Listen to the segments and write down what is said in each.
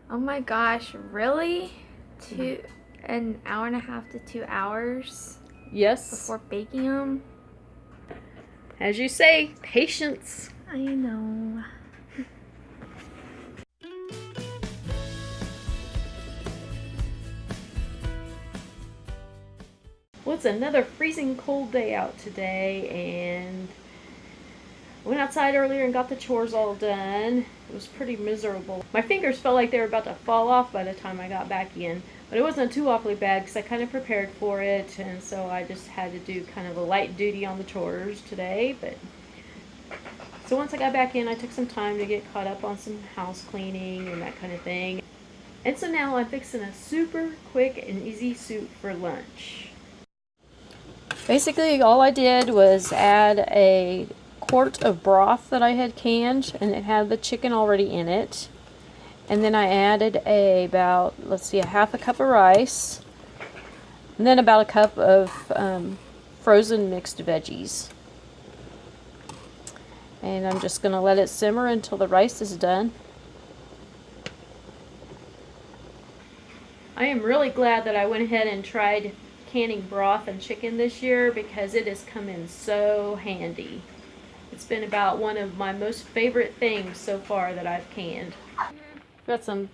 Oh my gosh, really? An hour and a half to 2 hours Yes. before baking them? As you say, patience. I know. Well, it's another freezing cold day out today, and I went outside earlier and got the chores all done. It was pretty miserable. My fingers felt like they were about to fall off by the time I got back in, but it wasn't too awfully bad because I kind of prepared for it, and so I just had to do kind of a light duty on the chores today. But so once I got back in, I took some time to get caught up on some house cleaning and that kind of thing. And so now I'm fixing a super quick and easy soup for lunch. Basically, all I did was add a quart of broth that I had canned, and it had the chicken already in it. And then I added a half a cup of rice, and then about a cup of frozen mixed veggies. And I'm just going to let it simmer until the rice is done. I am really glad that I went ahead and tried canning broth and chicken this year because it has come in so handy. It's been about one of my most favorite things so far that I've canned. Got some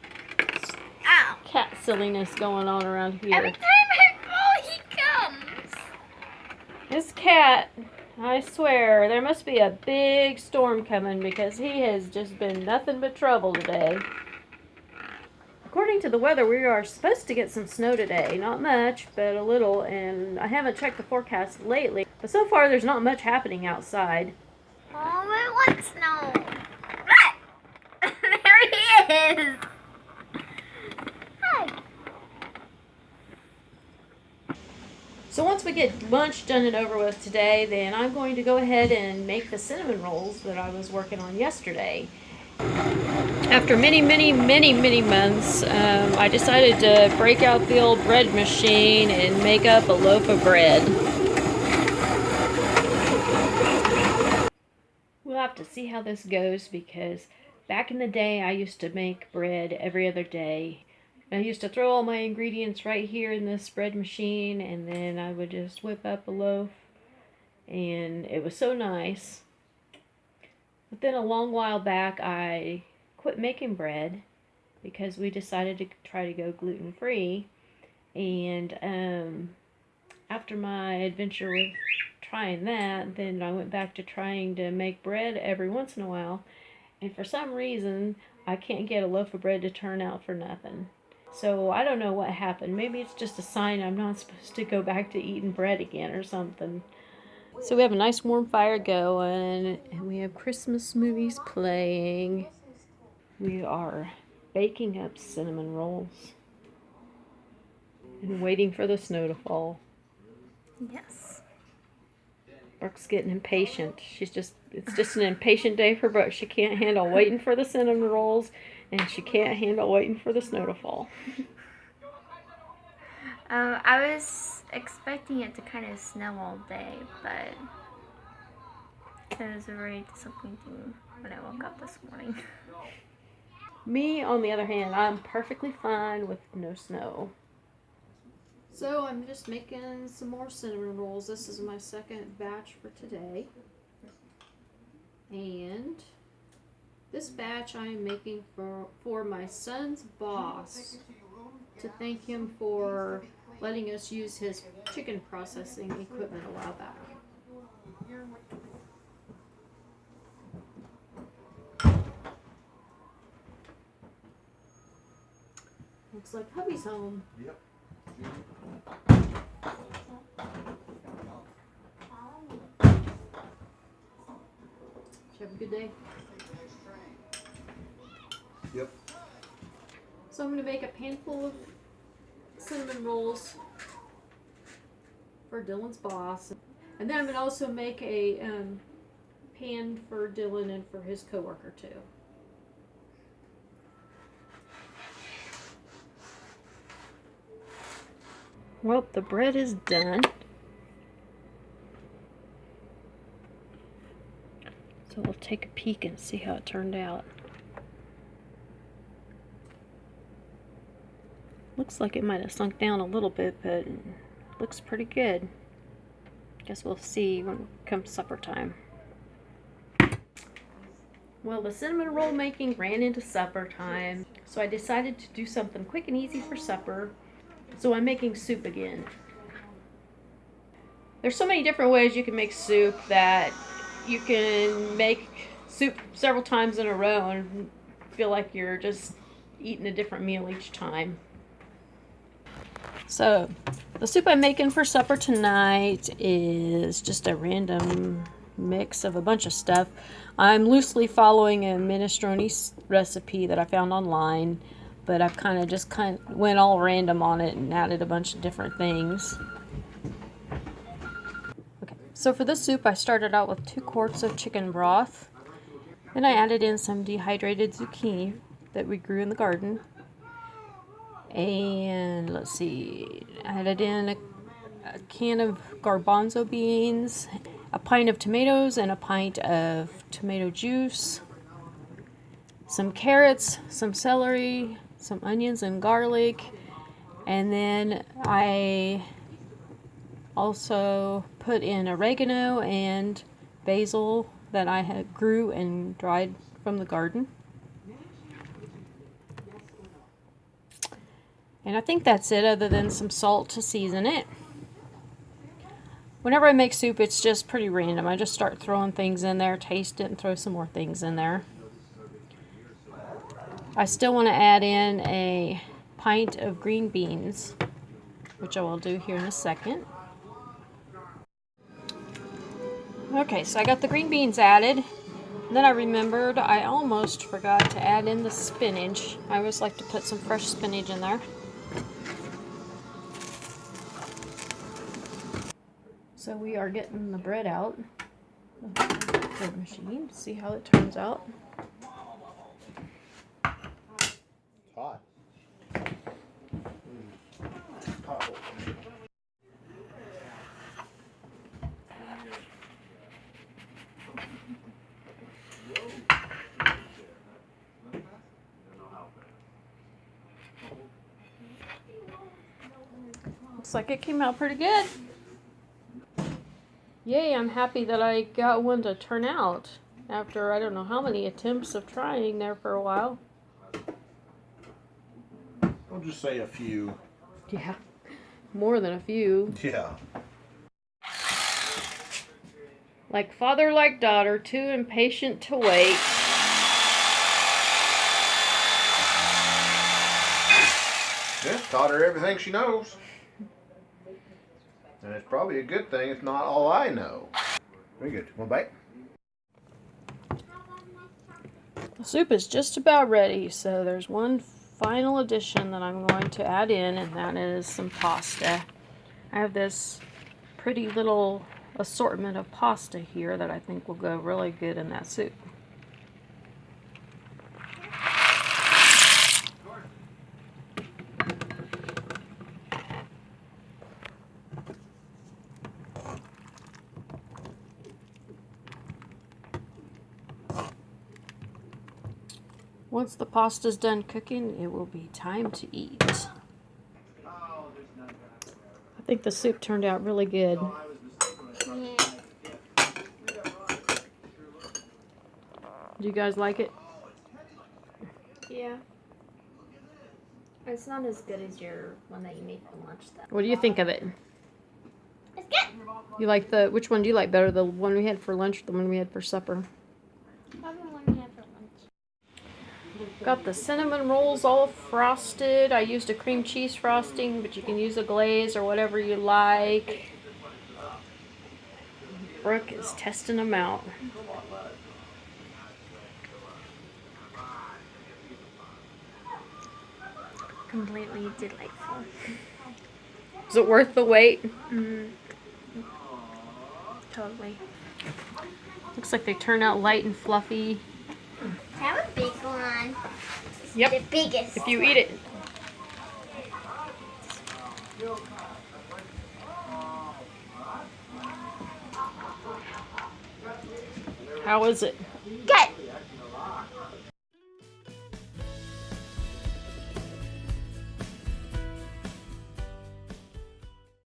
Ow! cat silliness going on around here. Every time I fall, he comes! This cat, I swear, there must be a big storm coming because he has just been nothing but trouble today. According to the weather, we are supposed to get some snow today. Not much, but a little, and I haven't checked the forecast lately. But so far, there's not much happening outside. Oh, I want snow! There he is! Hi! So once we get lunch done and over with today, then I'm going to go ahead and make the cinnamon rolls that I was working on yesterday. After many months, I decided to break out the old bread machine and make up a loaf of bread. We'll have to see how this goes because back in the day I used to make bread every other day. I used to throw all my ingredients right here in this bread machine, and then I would just whip up a loaf, and it was so nice. But then a long while back I quit making bread because we decided to try to go gluten-free. And after my adventure with trying that, then I went back to trying to make bread every once in a while. And for some reason, I can't get a loaf of bread to turn out for nothing. So I don't know what happened. Maybe it's just a sign I'm not supposed to go back to eating bread again or something. So we have a nice warm fire going, and we have Christmas movies playing. We are baking up cinnamon rolls and waiting for the snow to fall. Yes. Brooke's getting impatient. It's just an impatient day for Brooke. She can't handle waiting for the cinnamon rolls, and she can't handle waiting for the snow to fall. I was expecting it to kind of snow all day, but it was very disappointing when I woke up this morning. Me, on the other hand, I'm perfectly fine with no snow. So I'm just making some more cinnamon rolls. This is my second batch for today. And this batch I'm making for my son's boss to thank him for letting us use his chicken processing equipment a while back. Looks like hubby's home. Yep. Did you have a good day? Yep. So I'm going to make a handful of cinnamon rolls for Dylan's boss. And then I'm going to also make a pan for Dylan and for his coworker too. Well, the bread is done. So we'll take a peek and see how it turned out. Looks like it might have sunk down a little bit, but looks pretty good. Guess we'll see when it comes supper time. Well, the cinnamon roll making ran into supper time, so I decided to do something quick and easy for supper. So I'm making soup again. There's so many different ways you can make soup that you can make soup several times in a row and feel like you're just eating a different meal each time. So the soup I'm making for supper tonight is just a random mix of a bunch of stuff. I'm loosely following a minestrone recipe that I found online, but I've kind of went all random on it and added a bunch of different things. Okay, so for this soup I started out with 2 quarts of chicken broth. Then I added in some dehydrated zucchini that we grew in the garden. And let's see, I added in a can of garbanzo beans, a pint of tomatoes and a pint of tomato juice, some carrots, some celery, some onions and garlic, and then I also put in oregano and basil that I had grew and dried from the garden. And I think that's it, other than some salt to season it. Whenever I make soup, it's just pretty random. I just start throwing things in there, taste it, and throw some more things in there. I still want to add in a pint of green beans, which I will do here in a second. Okay, so I got the green beans added. Then I remembered I almost forgot to add in the spinach. I always like to put some fresh spinach in there. So we are getting the bread out of the bread machine. See how it turns out. Hot. Looks like it came out pretty good. Yay, I'm happy that I got one to turn out after I don't know how many attempts of trying there for a while. I'll just say a few. Yeah, more than a few. Yeah. Like father, like daughter, too impatient to wait. Just taught her everything she knows. And it's probably a good thing it's not all I know. Very good. One bite? The soup is just about ready, so there's one final addition that I'm going to add in, and that is some pasta. I have this pretty little assortment of pasta here that I think will go really good in that soup. Once the pasta's done cooking, it will be time to eat. I think the soup turned out really good. Yeah. Do you guys like it? Yeah. It's not as good as your one that you made for lunch, though. What do you think of it? It's good. You like which one do you like better? The one we had for lunch or the one we had for supper? Probably one we had for lunch. Got the cinnamon rolls all frosted. I used a cream cheese frosting, but you can use a glaze or whatever you like. Brooke is testing them out. Completely delightful. Is it worth the wait? Totally. Looks like they turn out light and fluffy. Have a big one. Yep. The biggest. If you eat it. How is it?